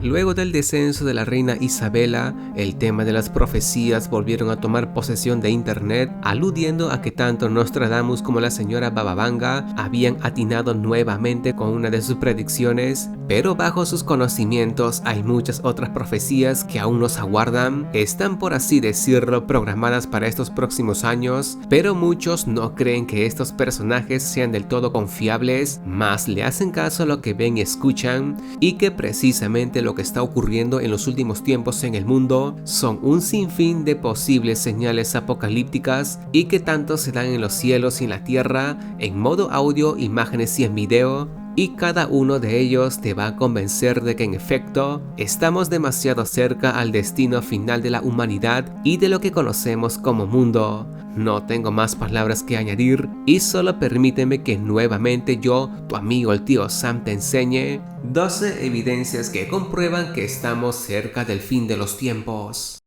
Luego del descenso de la reina Isabela, el tema de las profecías volvieron a tomar posesión de internet, aludiendo a que tanto Nostradamus como la señora Baba Vanga habían atinado nuevamente con una de sus predicciones, pero bajo sus conocimientos hay muchas otras profecías que aún nos aguardan, están por así decirlo programadas para estos próximos años, pero muchos no creen que estos personajes sean del todo confiables, más le hacen caso a lo que ven y escuchan, y que precisamente lo que está ocurriendo en los últimos tiempos en el mundo son un sinfín de posibles señales apocalípticas y que tanto se dan en los cielos y en la tierra, en modo audio, imágenes y en video, y cada uno de ellos te va a convencer de que en efecto estamos demasiado cerca al destino final de la humanidad y de lo que conocemos como mundo. No tengo más palabras que añadir y solo permíteme que nuevamente yo, tu amigo el tío Sam, te enseñe 12 evidencias que comprueban que estamos cerca del fin de los tiempos.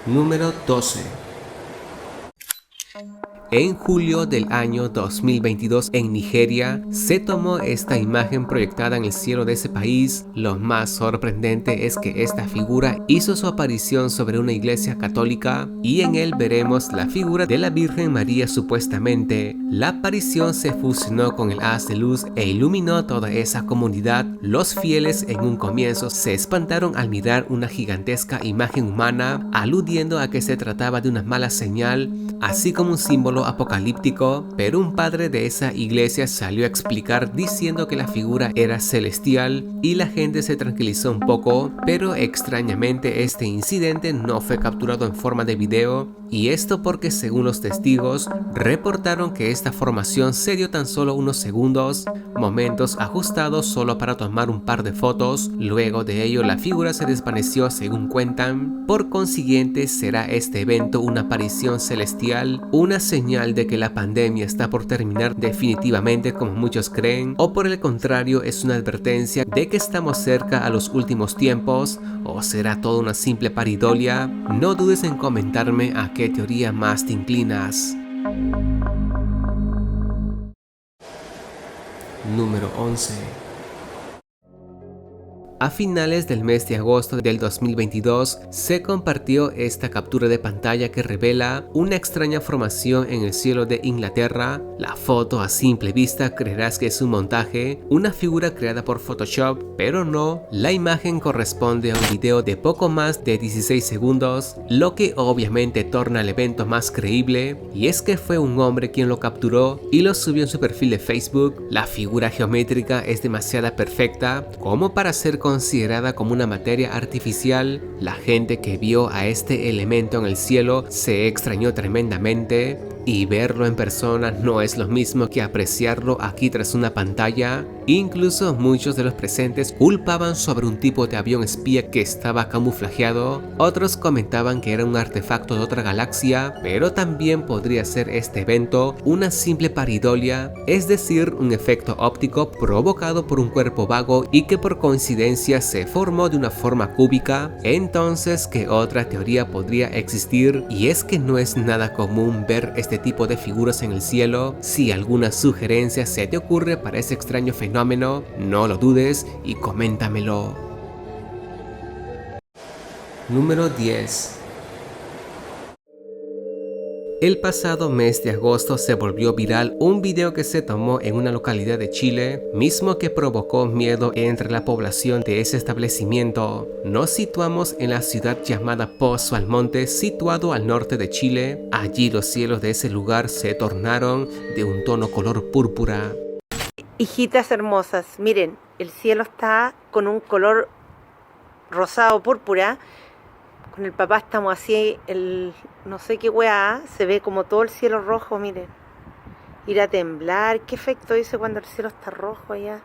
Número 12. En julio del año 2022 en Nigeria se tomó esta imagen proyectada en el cielo de ese país. Lo más sorprendente es que esta figura hizo su aparición sobre una iglesia católica y en él veremos la figura de la Virgen María supuestamente. La aparición se fusionó con el haz de luz e iluminó toda esa comunidad. Los fieles en un comienzo se espantaron al mirar una gigantesca imagen humana, aludiendo a que se trataba de una mala señal, así como un símbolo apocalíptico, pero un padre de esa iglesia salió a explicar diciendo que la figura era celestial y la gente se tranquilizó un poco, pero extrañamente este incidente no fue capturado en forma de video, y esto porque según los testigos reportaron que esta formación se dio tan solo unos segundos, momentos ajustados solo para tomar un par de fotos. Luego de ello la figura se desvaneció según cuentan. Por consiguiente, ¿será este evento una aparición celestial, una señal de que la pandemia está por terminar definitivamente como muchos creen, o por el contrario es una advertencia de que estamos cerca a los últimos tiempos, o será todo una simple paridolia? No dudes en comentarme a qué teoría más te inclinas. Número 11. A finales del mes de agosto del 2022 se compartió esta captura de pantalla que revela una extraña formación en el cielo de Inglaterra. La foto a simple vista creerás que es un montaje, una figura creada por Photoshop, pero no, la imagen corresponde a un video de poco más de 16 segundos, lo que obviamente torna el evento más creíble, y es que fue un hombre quien lo capturó y lo subió en su perfil de Facebook. La figura geométrica es demasiado perfecta como para ser considerada como una materia artificial. La gente que vio a este elemento en el cielo se extrañó tremendamente, y verlo en persona no es lo mismo que apreciarlo aquí tras una pantalla. Incluso muchos de los presentes culpaban sobre un tipo de avión espía que estaba camuflajeado, otros comentaban que era un artefacto de otra galaxia, pero también podría ser este evento una simple paridolia, es decir, un efecto óptico provocado por un cuerpo vago y que por coincidencia se formó de una forma cúbica. Entonces, ¿qué otra teoría podría existir? Y es que no es nada común ver este tipo de figuras en el cielo. Si alguna sugerencia se te ocurre para ese extraño fenómeno, no lo dudes y coméntamelo. Número 10. El pasado mes de agosto se volvió viral un video que se tomó en una localidad de Chile, mismo que provocó miedo entre la población de ese establecimiento. Nos situamos en la ciudad llamada Pozo Almonte, situado al norte de Chile. Allí los cielos de ese lugar se tornaron de un tono color púrpura. Hijitas hermosas, miren, el cielo está con un color rosado púrpura. Con el papá estamos así, no sé qué weá, se ve como todo el cielo rojo, miren. Ir a temblar, ¿qué efecto dice cuando el cielo está rojo allá?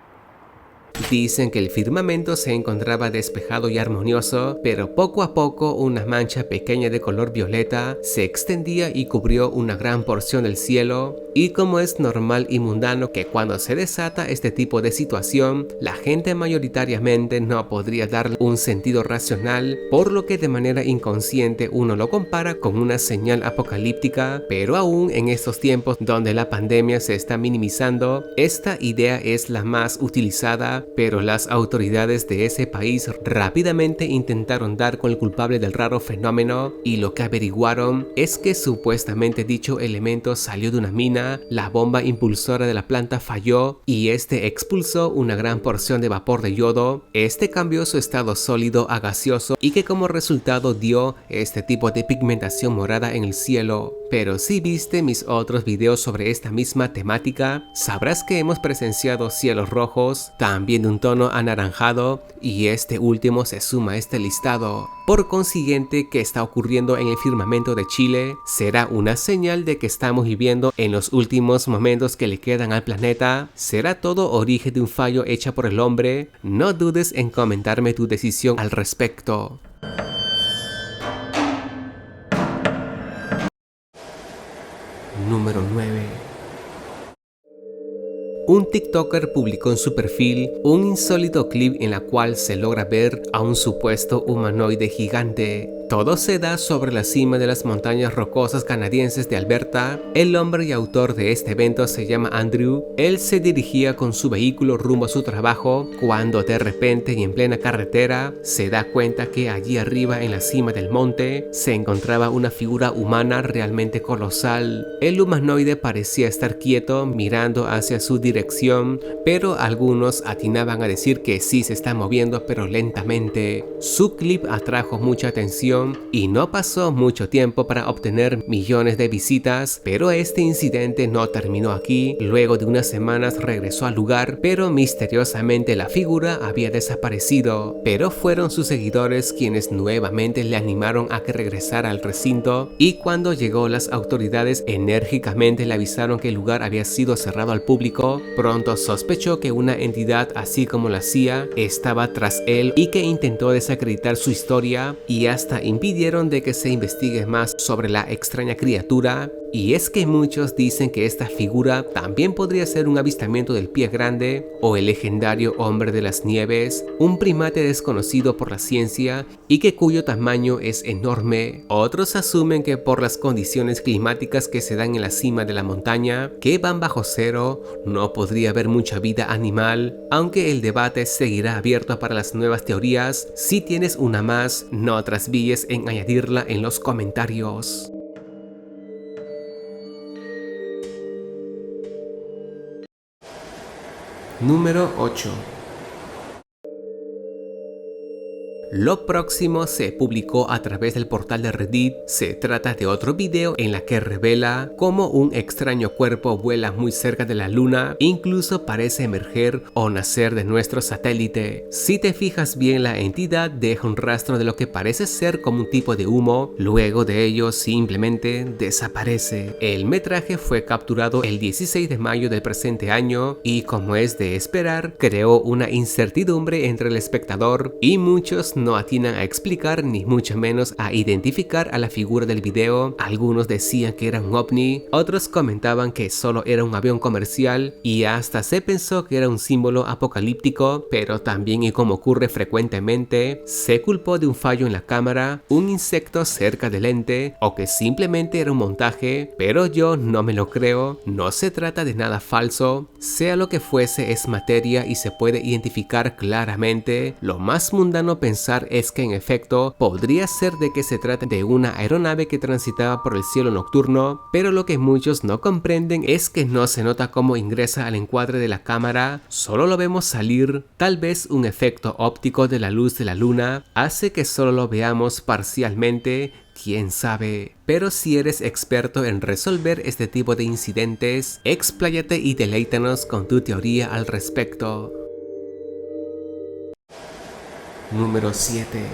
Dicen que el firmamento se encontraba despejado y armonioso, pero poco a poco una mancha pequeña de color violeta se extendía y cubrió una gran porción del cielo, y como es normal y mundano que cuando se desata este tipo de situación, la gente mayoritariamente no podría darle un sentido racional, por lo que de manera inconsciente uno lo compara con una señal apocalíptica, pero aún en estos tiempos donde la pandemia se está minimizando, esta idea es la más utilizada, pero las autoridades de ese país rápidamente intentaron dar con el culpable del raro fenómeno, y lo que averiguaron es que supuestamente dicho elemento salió de una mina, la bomba impulsora de la planta falló y este expulsó una gran porción de vapor de yodo. Este cambió su estado sólido a gaseoso y que como resultado dio este tipo de pigmentación morada en el cielo. Pero si viste mis otros videos sobre esta misma temática, sabrás que hemos presenciado cielos rojos, también de un tono anaranjado, y este último se suma a este listado. Por consiguiente, ¿qué está ocurriendo en el firmamento de Chile? ¿Será una señal de que estamos viviendo en los últimos momentos que le quedan al planeta? ¿Será todo origen de un fallo hecho por el hombre? No dudes en comentarme tu decisión al respecto. Número 9. Un TikToker publicó en su perfil un insólito clip en la cual se logra ver a un supuesto humanoide gigante. Todo se da sobre la cima de las montañas rocosas canadienses de Alberta. El hombre y autor de este evento se llama Andrew. Él se dirigía con su vehículo rumbo a su trabajo cuando de repente y en plena carretera se da cuenta que allí arriba en la cima del monte se encontraba una figura humana realmente colosal. El humanoide parecía estar quieto mirando hacia su dirección, pero algunos atinaban a decir que sí se está moviendo pero lentamente. Su clip atrajo mucha atención y no pasó mucho tiempo para obtener millones de visitas, pero este incidente no terminó aquí. Luego de unas semanas regresó al lugar, pero misteriosamente la figura había desaparecido. Pero fueron sus seguidores quienes nuevamente le animaron a que regresara al recinto, y cuando llegó las autoridades enérgicamente le avisaron que el lugar había sido cerrado al público. Pronto sospechó que una entidad así como la CIA estaba tras él y que intentó desacreditar su historia, y hasta impidieron de que se investigue más sobre la extraña criatura. Y es que muchos dicen que esta figura también podría ser un avistamiento del pie grande o el legendario hombre de las nieves, un primate desconocido por la ciencia y que cuyo tamaño es enorme. Otros asumen que por las condiciones climáticas que se dan en la cima de la montaña, que van bajo cero, no podría haber mucha vida animal, aunque el debate seguirá abierto para las nuevas teorías. Si tienes una más, no trasvilles en añadirla en los comentarios. Número 8. Lo próximo se publicó a través del portal de Reddit. Se trata de otro video en la que revela cómo un extraño cuerpo vuela muy cerca de la luna, incluso parece emerger o nacer de nuestro satélite. Si te fijas bien, la entidad deja un rastro de lo que parece ser como un tipo de humo, luego de ello simplemente desaparece. El metraje fue capturado el 16 de mayo del presente año y, como es de esperar, creó una incertidumbre entre el espectador y muchos no atinan a explicar ni mucho menos a identificar a la figura del video. Algunos decían que era un ovni, otros comentaban que solo era un avión comercial y hasta se pensó que era un símbolo apocalíptico, pero también, y como ocurre frecuentemente, se culpó de un fallo en la cámara, un insecto cerca del lente o que simplemente era un montaje, pero yo no me lo creo. No se trata de nada falso, sea lo que fuese, es materia y se puede identificar claramente. Lo más mundano pensar es que en efecto podría ser de que se trate de una aeronave que transitaba por el cielo nocturno, pero lo que muchos no comprenden es que no se nota cómo ingresa al encuadre de la cámara, solo lo vemos salir. Tal vez un efecto óptico de la luz de la luna hace que solo lo veamos parcialmente, quién sabe. Pero si eres experto en resolver este tipo de incidentes, expláyate y deleítanos con tu teoría al respecto. Número 7.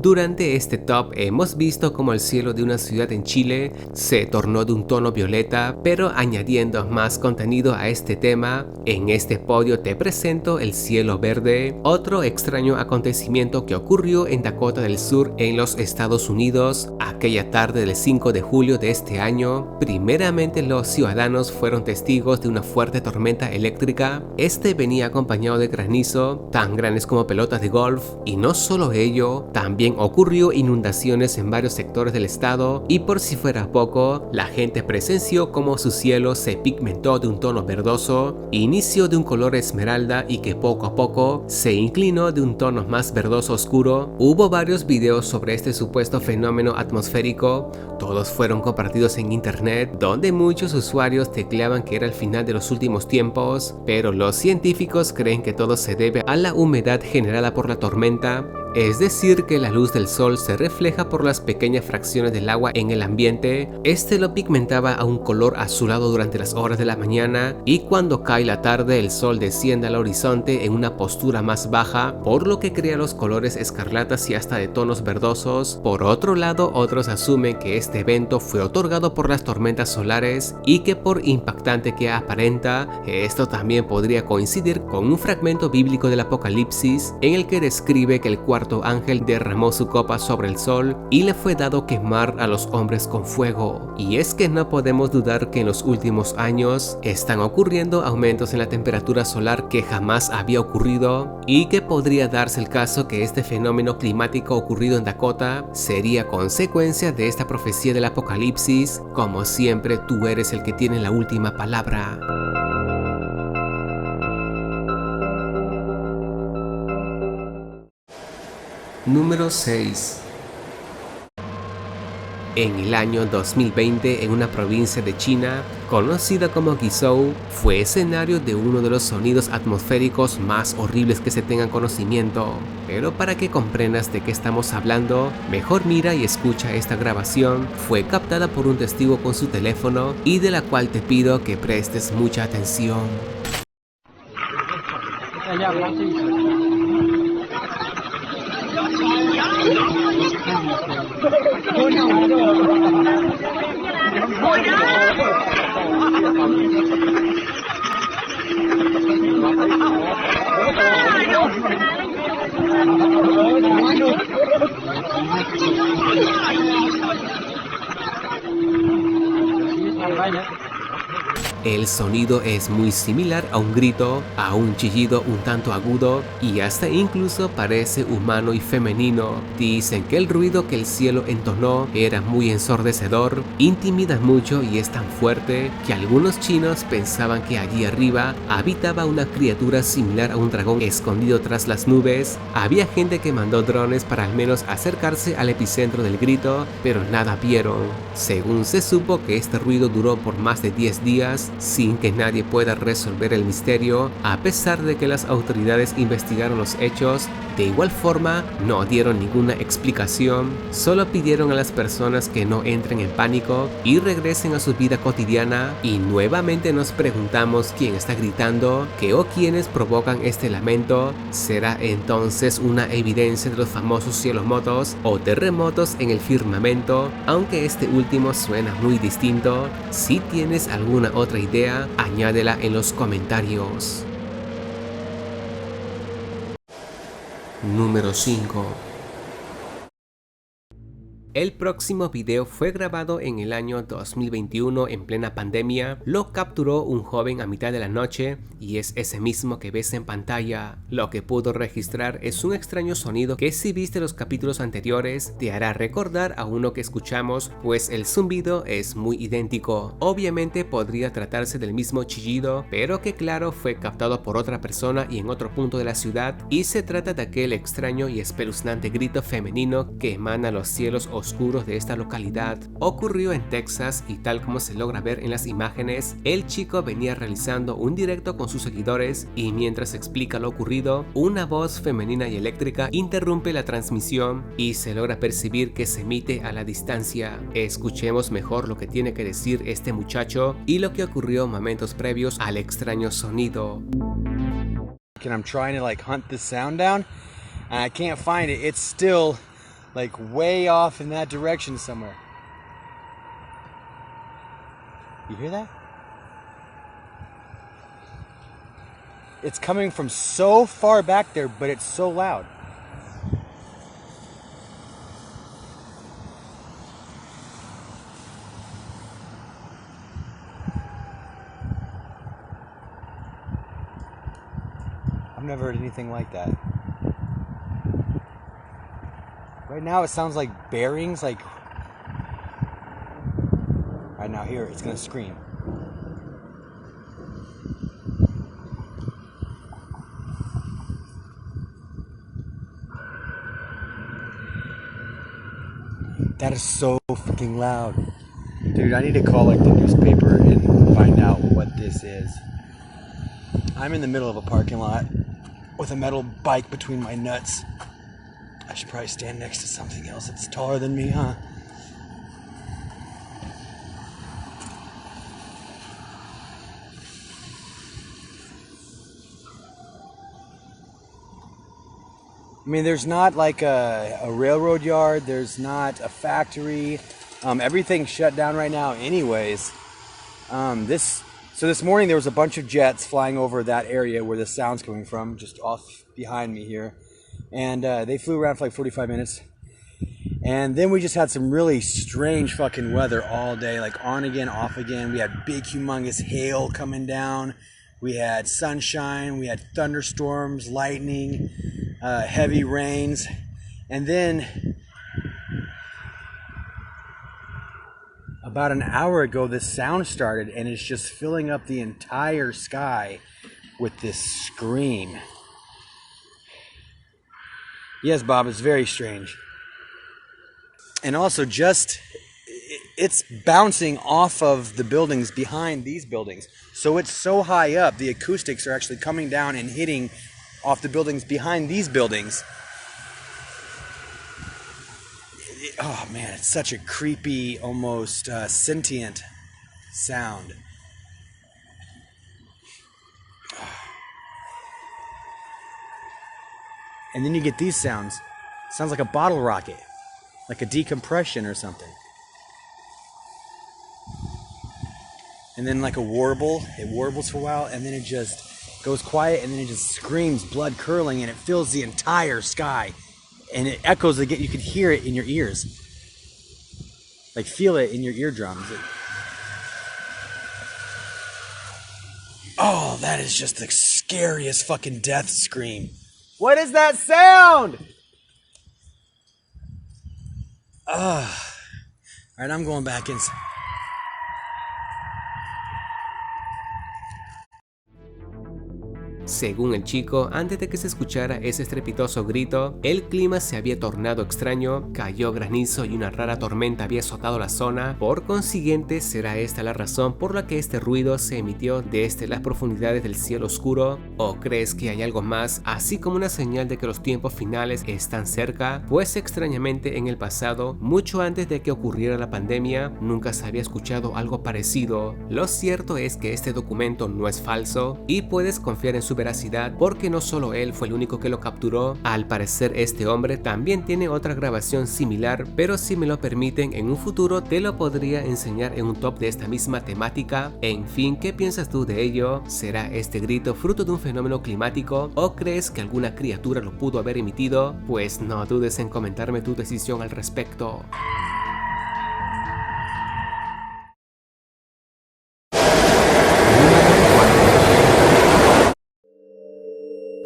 Durante este top hemos visto cómo el cielo de una ciudad en Chile se tornó de un tono violeta, pero añadiendo más contenido a este tema, en este podio te presento el cielo verde, otro extraño acontecimiento que ocurrió en Dakota del Sur en los Estados Unidos aquella tarde del 5 de julio de este año. Primeramente los ciudadanos fueron testigos de una fuerte tormenta eléctrica. Este venía acompañado de granizo tan grandes como pelotas de golf, y no solo ello, también ocurrió inundaciones en varios sectores del estado, y por si fuera poco, la gente presenció cómo su cielo se pigmentó de un tono verdoso, inició de un color esmeralda y que poco a poco se inclinó de un tono más verdoso oscuro. Hubo varios videos sobre este supuesto fenómeno atmosférico, todos fueron compartidos en internet, donde muchos usuarios tecleaban que era el final de los últimos tiempos, pero los científicos creen que todo se debe a la humedad generada por la tormenta. Es decir, que la luz del sol se refleja por las pequeñas fracciones del agua en el ambiente. Este lo pigmentaba a un color azulado durante las horas de la mañana, y cuando cae la tarde el sol desciende al horizonte en una postura más baja, por lo que crea los colores escarlatas y hasta de tonos verdosos. Por otro lado, otros asumen que este evento fue otorgado por las tormentas solares y que por impactante que aparenta, esto también podría coincidir con un fragmento bíblico del Apocalipsis en el que describe que el cuarto ángel derramó su copa sobre el sol y le fue dado quemar a los hombres con fuego. Y es que no podemos dudar que en los últimos años están ocurriendo aumentos en la temperatura solar que jamás había ocurrido, y que podría darse el caso que este fenómeno climático ocurrido en Dakota sería consecuencia de esta profecía del Apocalipsis. Como siempre, tú eres el que tiene la última palabra. Número 6. En el año 2020, en una provincia de China, conocida como Guizhou, fue escenario de uno de los sonidos atmosféricos más horribles que se tengan conocimiento. Pero para que comprendas de qué estamos hablando, mejor mira y escucha esta grabación. Fue captada por un testigo con su teléfono y de la cual te pido que prestes mucha atención. El sonido es muy similar a un grito, a un chillido un tanto agudo, y hasta incluso parece humano y femenino. Dicen que el ruido que el cielo entonó era muy ensordecedor, intimida mucho y es tan fuerte que algunos chinos pensaban que allí arriba habitaba una criatura similar a un dragón escondido tras las nubes. Había gente que mandó drones para al menos acercarse al epicentro del grito, pero nada vieron. Según se supo que este ruido duró por más de 10 días, sin que nadie pueda resolver el misterio, a pesar de que las autoridades investigaron los hechos. De igual forma, no dieron ninguna explicación, solo pidieron a las personas que no entren en pánico y regresen a su vida cotidiana. Y nuevamente nos preguntamos quién está gritando, qué o quiénes provocan este lamento. ¿Será entonces una evidencia de los famosos cielomotos o terremotos en el firmamento? Aunque este último suena muy distinto. Si tienes alguna otra idea, añádela en los comentarios. Número 5. El próximo video fue grabado en el año 2021 en plena pandemia. Lo capturó un joven a mitad de la noche y es ese mismo que ves en pantalla. Lo que pudo registrar es un extraño sonido que, si viste los capítulos anteriores, te hará recordar a uno que escuchamos, pues el zumbido es muy idéntico. Obviamente podría tratarse del mismo chillido, pero que claro fue captado por otra persona y en otro punto de la ciudad, y se trata de aquel extraño y espeluznante grito femenino que emana los cielos oscuros de esta localidad. Ocurrió en Texas y, tal como se logra ver en las imágenes, el chico venía realizando un directo con sus seguidores y mientras explica lo ocurrido, una voz femenina y eléctrica interrumpe la transmisión y se logra percibir que se emite a la distancia. Escuchemos mejor lo que tiene que decir este muchacho y lo que ocurrió momentos previos al extraño sonido. And I'm trying to hunt this sound down and I can't find it. It's still Like way off in that direction somewhere. You hear that? It's coming from so far back there, but it's so loud. I've never heard anything like that. Right now it sounds like bearings, like... Right now here, it's gonna scream. That is so freaking loud. Dude, I need to call like the newspaper and find out what this is. I'm in the middle of a parking lot with a metal bike between my nuts. I should probably stand next to something else that's taller than me, huh? I mean, there's not like a railroad yard. There's not a factory. Everything's shut down right now anyways. So this morning there was a bunch of jets flying over that area where the sound's coming from, just off behind me here. And they flew around for like 45 minutes. And then we just had some really strange fucking weather all day, like on again, off again. We had big, humongous hail coming down. We had sunshine. We had thunderstorms, lightning, heavy rains. And then about an hour ago, this sound started, and it's just filling up the entire sky with this scream. Yes, Bob, it's very strange. And also it's bouncing off of the buildings behind these buildings. So it's so high up, the acoustics are actually coming down and hitting off the buildings behind these buildings. Oh man, it's such a creepy, almost sentient sound. And then you get these sounds. Sounds like a bottle rocket, like a decompression or something. And then like a warble, it warbles for a while, and then it just goes quiet, and then it just screams, blood curdling, and it fills the entire sky. And it echoes again. You could hear it in your ears. Like feel it in your eardrums. Oh, that is just the scariest fucking death scream. What is that sound? Alright, I'm going back inside. Según el chico, antes de que se escuchara ese estrepitoso grito, el clima se había tornado extraño, cayó granizo y una rara tormenta había azotado la zona. Por consiguiente, será esta la razón por la que este ruido se emitió desde las profundidades del cielo oscuro. ¿O crees que hay algo más, así como una señal de que los tiempos finales están cerca? Pues extrañamente en el pasado, mucho antes de que ocurriera la pandemia, nunca se había escuchado algo parecido. Lo cierto es que este documento no es falso y puedes confiar en su veracidad porque no solo él fue el único que lo capturó. Al parecer este hombre también tiene otra grabación similar, pero si me lo permiten en un futuro te lo podría enseñar en un top de esta misma temática. En fin, ¿qué piensas tú de ello? ¿Será este grito fruto de un fenómeno climático o crees que alguna criatura lo pudo haber emitido? Pues no dudes en comentarme tu decisión al respecto.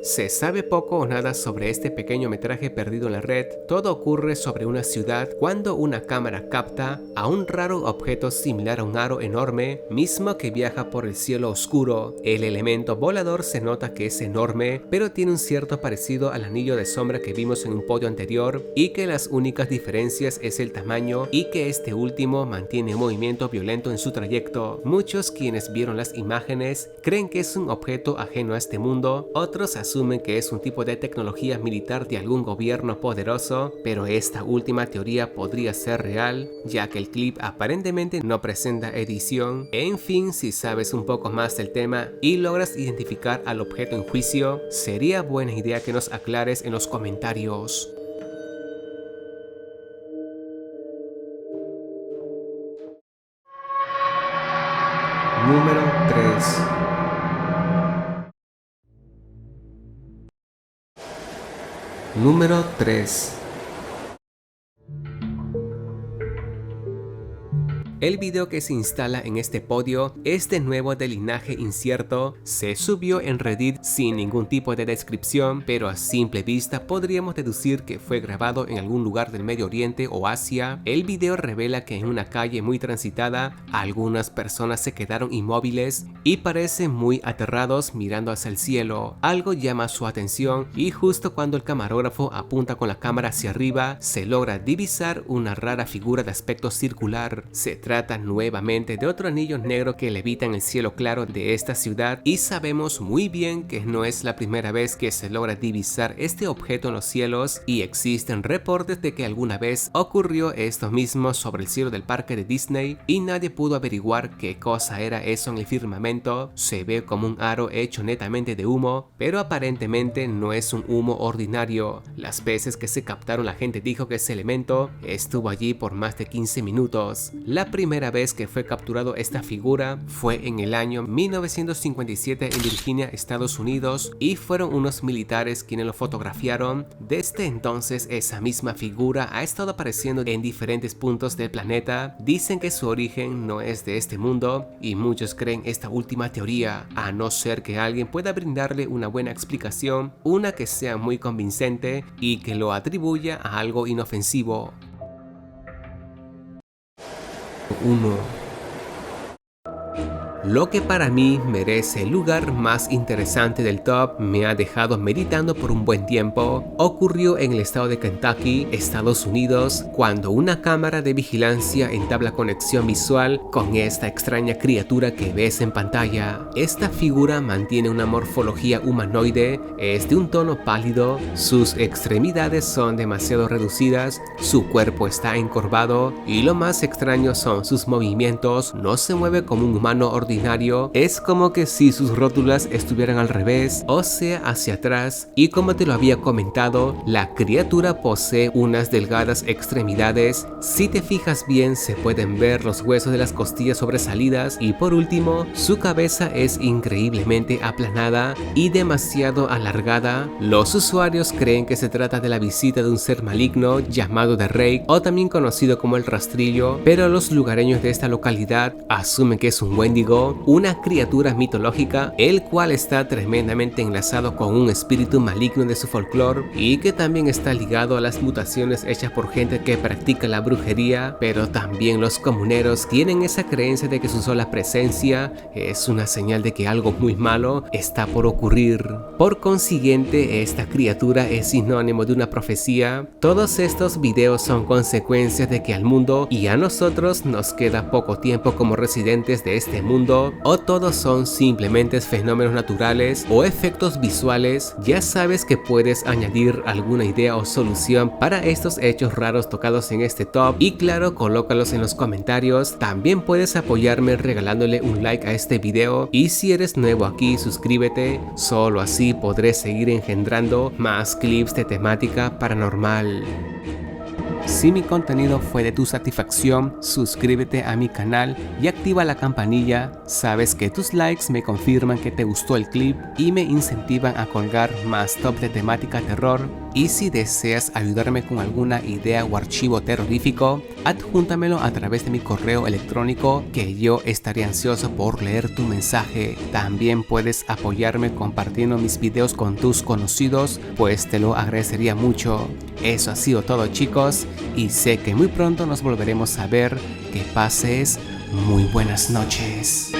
Se sabe poco o nada sobre este pequeño metraje perdido en la red. Todo ocurre sobre una ciudad cuando una cámara capta a un raro objeto similar a un aro enorme, mismo que viaja por el cielo oscuro. El elemento volador se nota que es enorme, pero tiene un cierto parecido al anillo de sombra que vimos en un podio anterior, y que las únicas diferencias es el tamaño y que este último mantiene un movimiento violento en su trayecto. Muchos quienes vieron las imágenes creen que es un objeto ajeno a este mundo, otros asumen que es un tipo de tecnología militar de algún gobierno poderoso, pero esta última teoría podría ser real, ya que el clip aparentemente no presenta edición. En fin, si sabes un poco más del tema y logras identificar al objeto en juicio, sería buena idea que nos aclares en los comentarios. Número 3. Número 3. El video que se instala en este podio es de nuevo de linaje incierto, se subió en Reddit sin ningún tipo de descripción, pero a simple vista podríamos deducir que fue grabado en algún lugar del Medio Oriente o Asia. El video revela que en una calle muy transitada, algunas personas se quedaron inmóviles y parecen muy aterrados mirando hacia el cielo. Algo llama su atención y justo cuando el camarógrafo apunta con la cámara hacia arriba, se logra divisar una rara figura de aspecto circular. Se trata nuevamente de otro anillo negro que levita en el cielo claro de esta ciudad y sabemos muy bien que no es la primera vez que se logra divisar este objeto en los cielos y existen reportes de que alguna vez ocurrió esto mismo sobre el cielo del parque de Disney y nadie pudo averiguar qué cosa era eso en el firmamento. Se ve como un aro hecho netamente de humo, pero aparentemente no es un humo ordinario. Las veces que se captaron la gente dijo que ese elemento estuvo allí por más de 15 minutos. La primera vez que fue capturado esta figura fue en el año 1957 en Virginia, Estados Unidos, y fueron unos militares quienes lo fotografiaron. Desde entonces esa misma figura ha estado apareciendo en diferentes puntos del planeta. Dicen que su origen no es de este mundo y muchos creen esta última teoría, a no ser que alguien pueda brindarle una buena explicación, una que sea muy convincente y que lo atribuya a algo inofensivo. 1. Lo que para mí merece el lugar más interesante del top, me ha dejado meditando por un buen tiempo. Ocurrió en el estado de Kentucky, Estados Unidos, cuando una cámara de vigilancia entabla conexión visual con esta extraña criatura que ves en pantalla. Esta figura mantiene una morfología humanoide, es de un tono pálido, sus extremidades son demasiado reducidas, su cuerpo está encorvado y lo más extraño son sus movimientos, no se mueve como un humano ordinario. Es como que si sus rótulas estuvieran al revés, o sea hacia atrás, y como te lo había comentado, la criatura posee unas delgadas extremidades. Si te fijas bien se pueden ver los huesos de las costillas sobresalidas y por último su cabeza es increíblemente aplanada y demasiado alargada. Los usuarios creen que se trata de la visita de un ser maligno llamado The Rake o también conocido como el rastrillo, pero los lugareños de esta localidad asumen que es un Wendigo, una criatura mitológica, el cual está tremendamente enlazado con un espíritu maligno de su folclore y que también está ligado a las mutaciones hechas por gente que practica la brujería, pero también los comuneros tienen esa creencia de que su sola presencia es una señal de que algo muy malo está por ocurrir. Por consiguiente, esta criatura es sinónimo de una profecía. Todos estos videos son consecuencias de que al mundo y a nosotros nos queda poco tiempo como residentes de este mundo, o todos son simplemente fenómenos naturales o efectos visuales. Ya sabes que puedes añadir alguna idea o solución para estos hechos raros tocados en este top y claro, colócalos en los comentarios. También puedes apoyarme regalándole un like a este video y si eres nuevo aquí suscríbete, solo así podré seguir engendrando más clips de temática paranormal. Si mi contenido fue de tu satisfacción, suscríbete a mi canal y activa la campanilla. Sabes que tus likes me confirman que te gustó el clip y me incentivan a colgar más top de temática terror. Y si deseas ayudarme con alguna idea o archivo terrorífico, adjúntamelo a través de mi correo electrónico que yo estaré ansioso por leer tu mensaje. También puedes apoyarme compartiendo mis videos con tus conocidos, pues te lo agradecería mucho. Eso ha sido todo, chicos, y sé que muy pronto nos volveremos a ver. Que pases muy buenas noches.